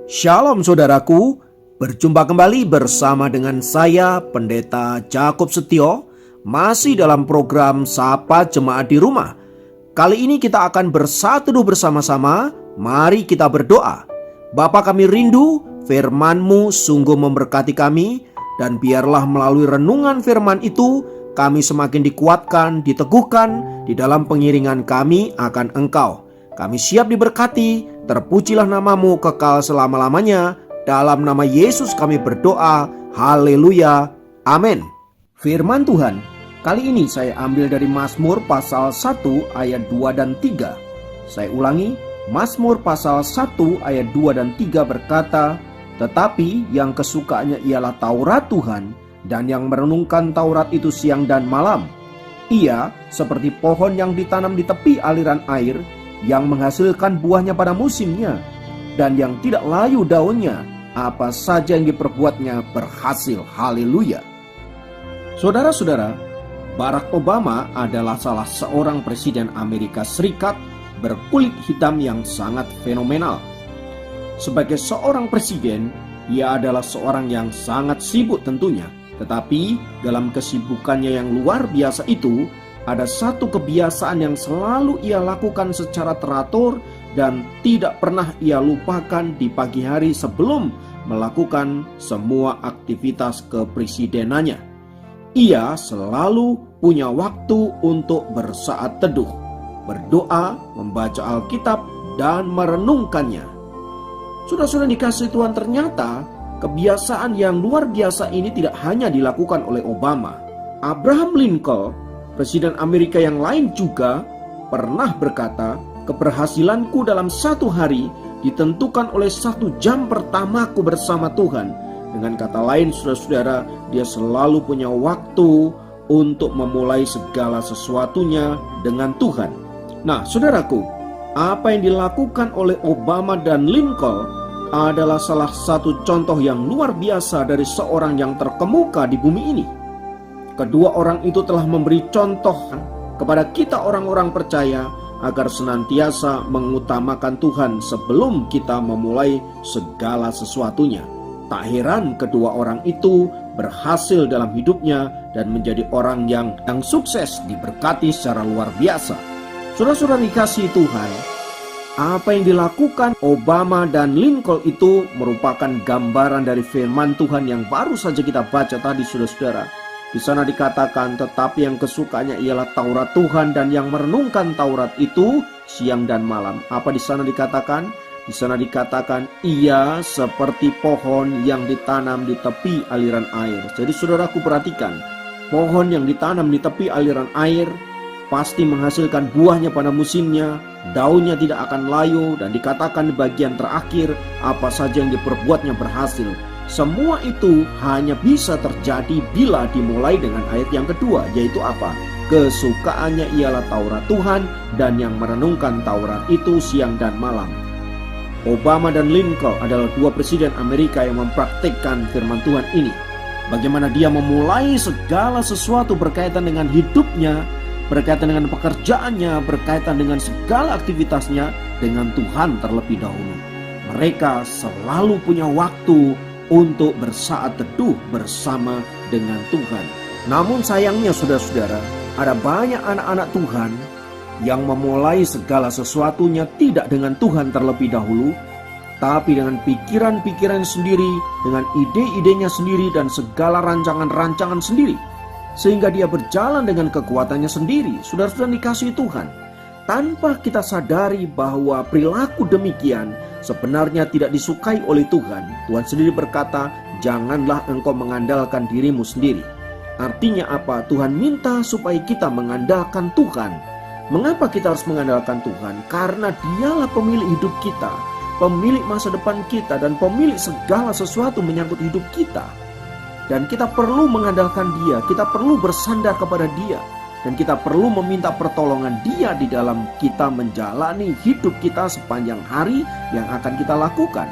Shalom saudaraku, berjumpa kembali bersama dengan saya Pendeta Jakob Setio, masih dalam program Sapa Jemaat di Rumah. Kali ini kita akan bersatu bersama-sama, mari kita berdoa. Bapa kami rindu, firman-Mu sungguh memberkati kami, dan biarlah melalui renungan firman itu, kami semakin dikuatkan, diteguhkan di dalam pengiringan kami akan Engkau. Kami siap diberkati, terpujilah nama-Mu kekal selama-lamanya. Dalam nama Yesus kami berdoa, haleluya, amin. Firman Tuhan, kali ini saya ambil dari Mazmur pasal 1 ayat 2 dan 3. Saya ulangi, Mazmur pasal 1 ayat 2 dan 3 berkata, "Tetapi yang kesukaannya ialah Taurat Tuhan, dan yang merenungkan Taurat itu siang dan malam. Ia seperti pohon yang ditanam di tepi aliran air, yang menghasilkan buahnya pada musimnya, dan yang tidak layu daunnya, apa saja yang diperbuatnya berhasil." Haleluya. Saudara-saudara, Barack Obama adalah salah seorang presiden Amerika Serikat berkulit hitam yang sangat fenomenal. Sebagai seorang presiden, ia adalah seorang yang sangat sibuk tentunya. Tetapi dalam kesibukannya yang luar biasa itu, ada satu kebiasaan yang selalu ia lakukan secara teratur dan tidak pernah ia lupakan di pagi hari sebelum melakukan semua aktivitas kepresidenannya. Ia selalu punya waktu untuk bersaat teduh, berdoa, membaca Alkitab, dan merenungkannya. Saudara-saudara dikasihi Tuhan, ternyata kebiasaan yang luar biasa ini tidak hanya dilakukan oleh Obama. Abraham Lincoln, presiden Amerika yang lain juga pernah berkata, "Keberhasilanku dalam satu hari ditentukan oleh 1 jam pertamaku bersama Tuhan." Dengan kata lain, saudara-saudara, dia selalu punya waktu untuk memulai segala sesuatunya dengan Tuhan. Nah, saudaraku, apa yang dilakukan oleh Obama dan Lincoln adalah salah satu contoh yang luar biasa dari seorang yang terkemuka di bumi ini. Kedua orang itu telah memberi contoh kepada kita orang-orang percaya agar senantiasa mengutamakan Tuhan sebelum kita memulai segala sesuatunya. Tak heran kedua orang itu berhasil dalam hidupnya dan menjadi orang yang sukses, diberkati secara luar biasa. Saudara-saudara dikasihi Tuhan, apa yang dilakukan Obama dan Lincoln itu merupakan gambaran dari firman Tuhan yang baru saja kita baca tadi, saudara-saudara. Di sana dikatakan, "Tetapi yang kesukaannya ialah Taurat Tuhan, dan yang merenungkan Taurat itu siang dan malam." Apa di sana dikatakan? Di sana dikatakan, ia seperti pohon yang ditanam di tepi aliran air. Jadi saudaraku perhatikan, pohon yang ditanam di tepi aliran air pasti menghasilkan buahnya pada musimnya, daunnya tidak akan layu, dan dikatakan di bagian terakhir, apa saja yang diperbuatnya berhasil. Semua itu hanya bisa terjadi bila dimulai dengan ayat yang kedua, yaitu apa? Kesukaannya ialah Taurat Tuhan, dan yang merenungkan Taurat itu siang dan malam. Obama dan Lincoln adalah dua presiden Amerika yang mempraktikkan firman Tuhan ini. Bagaimana dia memulai segala sesuatu berkaitan dengan hidupnya, berkaitan dengan pekerjaannya, berkaitan dengan segala aktivitasnya dengan Tuhan terlebih dahulu. Mereka selalu punya waktu untuk bersaat teduh bersama dengan Tuhan. Namun sayangnya saudara-saudara, ada banyak anak-anak Tuhan yang memulai segala sesuatunya tidak dengan Tuhan terlebih dahulu, tapi dengan pikiran-pikiran sendiri, dengan ide-idenya sendiri, dan segala rancangan-rancangan sendiri, sehingga dia berjalan dengan kekuatannya sendiri. Saudara-saudara dikasihi Tuhan, tanpa kita sadari bahwa perilaku demikian sebenarnya tidak disukai oleh Tuhan. Tuhan sendiri berkata, "Janganlah engkau mengandalkan dirimu sendiri." Artinya apa? Tuhan minta supaya kita mengandalkan Tuhan. Mengapa kita harus mengandalkan Tuhan? Karena Dialah pemilik hidup kita, pemilik masa depan kita, dan pemilik segala sesuatu menyangkut hidup kita. Dan kita perlu mengandalkan Dia, kita perlu bersandar kepada Dia, dan kita perlu meminta pertolongan Dia di dalam kita menjalani hidup kita sepanjang hari yang akan kita lakukan.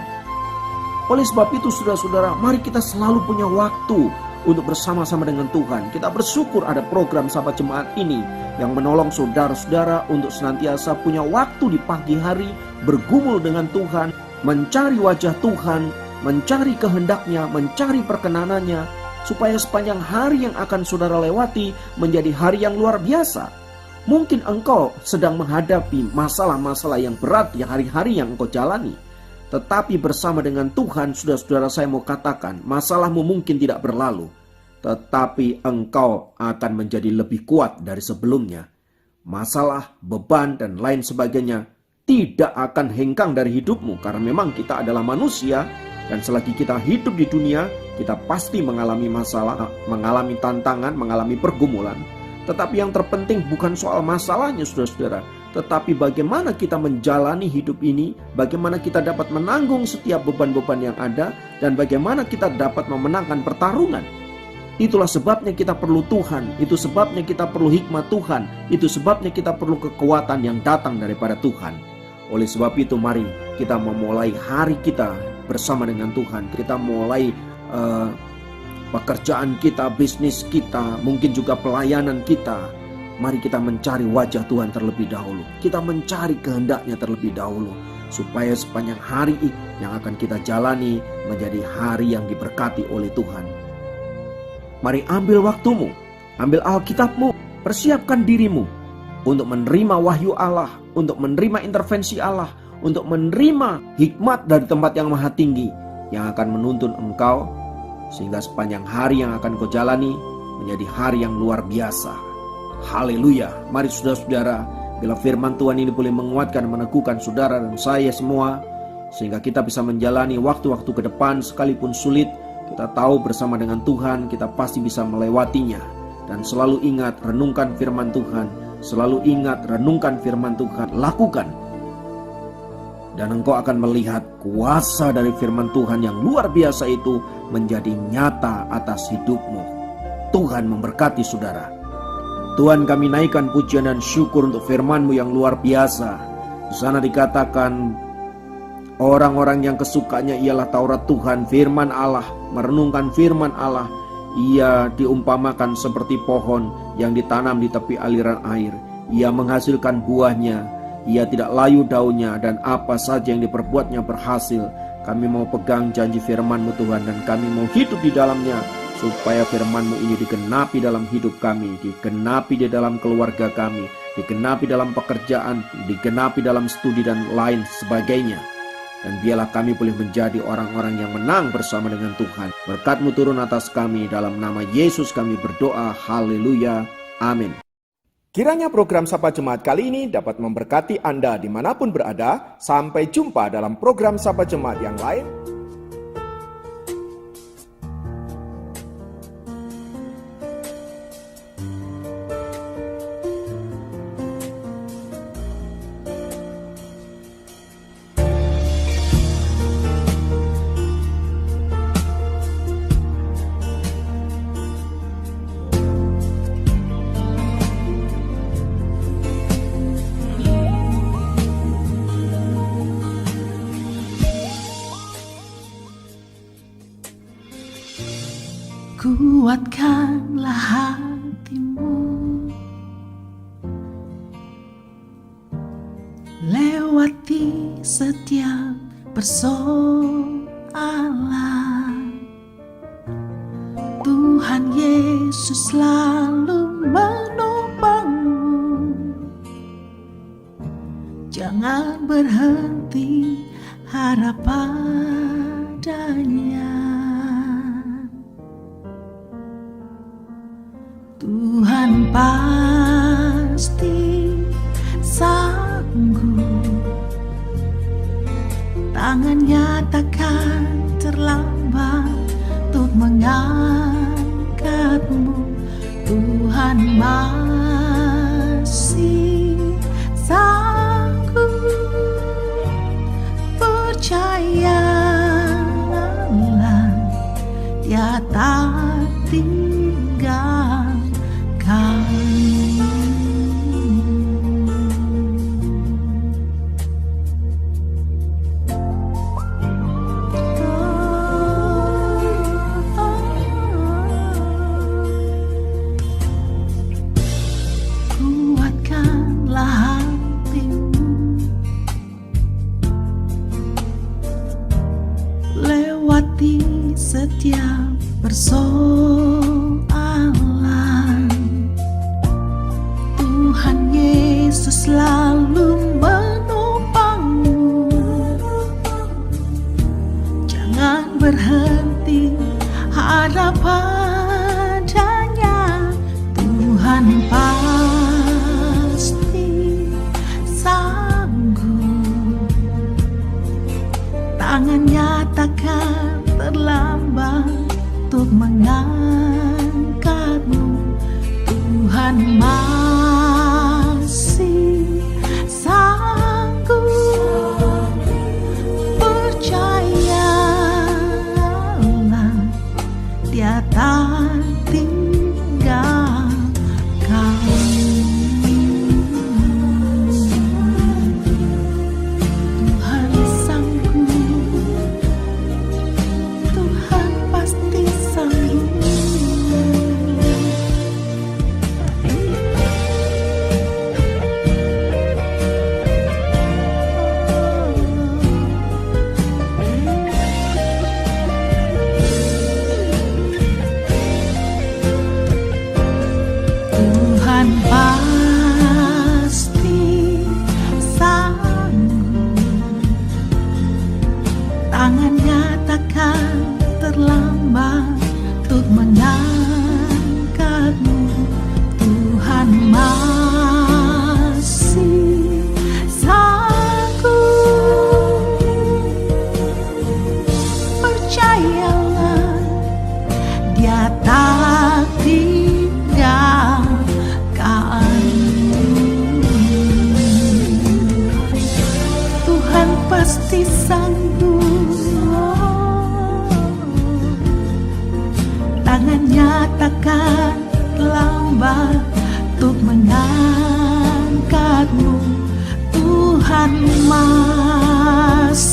Oleh sebab itu saudara-saudara, mari kita selalu punya waktu untuk bersama-sama dengan Tuhan. Kita bersyukur ada program Sahabat Jemaat ini yang menolong saudara-saudara untuk senantiasa punya waktu di pagi hari bergumul dengan Tuhan, mencari wajah Tuhan, mencari kehendaknya, mencari perkenanannya, supaya sepanjang hari yang akan saudara lewati menjadi hari yang luar biasa. Mungkin engkau sedang menghadapi masalah-masalah yang berat di hari-hari yang engkau jalani. Tetapi bersama dengan Tuhan, saudara-saudara, saya mau katakan, masalahmu mungkin tidak berlalu, tetapi engkau akan menjadi lebih kuat dari sebelumnya. Masalah, beban, dan lain sebagainya tidak akan hengkang dari hidupmu, karena memang kita adalah manusia, dan selagi kita hidup di dunia, kita pasti mengalami masalah, mengalami tantangan, mengalami pergumulan. Tetapi yang terpenting bukan soal masalahnya, saudara-saudara, tetapi bagaimana kita menjalani hidup ini, bagaimana kita dapat menanggung setiap beban-beban yang ada, dan bagaimana kita dapat memenangkan pertarungan. Itulah sebabnya kita perlu Tuhan, itu sebabnya kita perlu hikmat Tuhan, itu sebabnya kita perlu kekuatan yang datang daripada Tuhan. Oleh sebab itu mari kita memulai hari kita bersama dengan Tuhan. Kita mulai pekerjaan kita, bisnis kita, mungkin juga pelayanan kita. Mari kita mencari wajah Tuhan terlebih dahulu. Kita mencari kehendaknya terlebih dahulu, supaya sepanjang hari yang akan kita jalani menjadi hari yang diberkati oleh Tuhan. Mari ambil waktumu, ambil Alkitabmu, persiapkan dirimu untuk menerima wahyu Allah, untuk menerima intervensi Allah, untuk menerima hikmat dari tempat yang maha tinggi yang akan menuntun engkau, sehingga sepanjang hari yang akan kau jalani menjadi hari yang luar biasa. Haleluya. Mari saudara-saudara, bila firman Tuhan ini boleh menguatkan, meneguhkan saudara dan saya semua, sehingga kita bisa menjalani waktu-waktu ke depan sekalipun sulit. Kita tahu bersama dengan Tuhan kita pasti bisa melewatinya. Dan selalu ingat, renungkan firman Tuhan. Selalu ingat, renungkan firman Tuhan. Lakukan. Dan engkau akan melihat kuasa dari firman Tuhan yang luar biasa itu menjadi nyata atas hidupmu. Tuhan memberkati saudara. Tuhan, kami naikkan pujian dan syukur untuk firman-Mu yang luar biasa. Di sana dikatakan, orang-orang yang kesukanya ialah Taurat Tuhan, firman Allah, merenungkan firman Allah. Ia diumpamakan seperti pohon yang ditanam di tepi aliran air. Ia menghasilkan buahnya, ia tidak layu daunnya, dan apa saja yang diperbuatnya berhasil. Kami mau pegang janji firman-Mu Tuhan, dan kami mau hidup di dalamnya, supaya firman-Mu ini digenapi dalam hidup kami, digenapi di dalam keluarga kami, digenapi dalam pekerjaan, digenapi dalam studi dan lain sebagainya. Dan biarlah kami boleh menjadi orang-orang yang menang bersama dengan Tuhan. Berkat-Mu turun atas kami, dalam nama Yesus kami berdoa. Haleluya. Amin. Kiranya program Sapa Jemaat kali ini dapat memberkati Anda dimanapun berada. Sampai jumpa dalam program Sapa Jemaat yang lain. Kuatkanlah hatimu, lewati setiap persoalan. Tuhan Yesus selalu menopangmu. Jangan berhenti harap padanya. Tuhan pasti sanggup, tangannya takkan terlambat untuk mengangkatmu. Tuhan masih sanggup, percayalah, Dia tak tinggal. melewati setiap persoalan. Tuhan Yesus selalu menopangmu. Jangan berhenti harap padanya. Tuhan pasti sanggup. Tangannya takkan terlambat untuk mengangkatmu. Tuhan masih sanggup. Percayalah, Dia tak tinggal kau. Tuhan sanggup. Tuhan pasti sanggup. Tuhan pasti sanggup. Tangannya takkan terlambat untuk mengangkatmu. Tuhan masih sanggup. Percayalah, Dia tak Tuhan pasti sanggup. Tangannya takkan lambat untuk mengangkatmu. Tuhan masih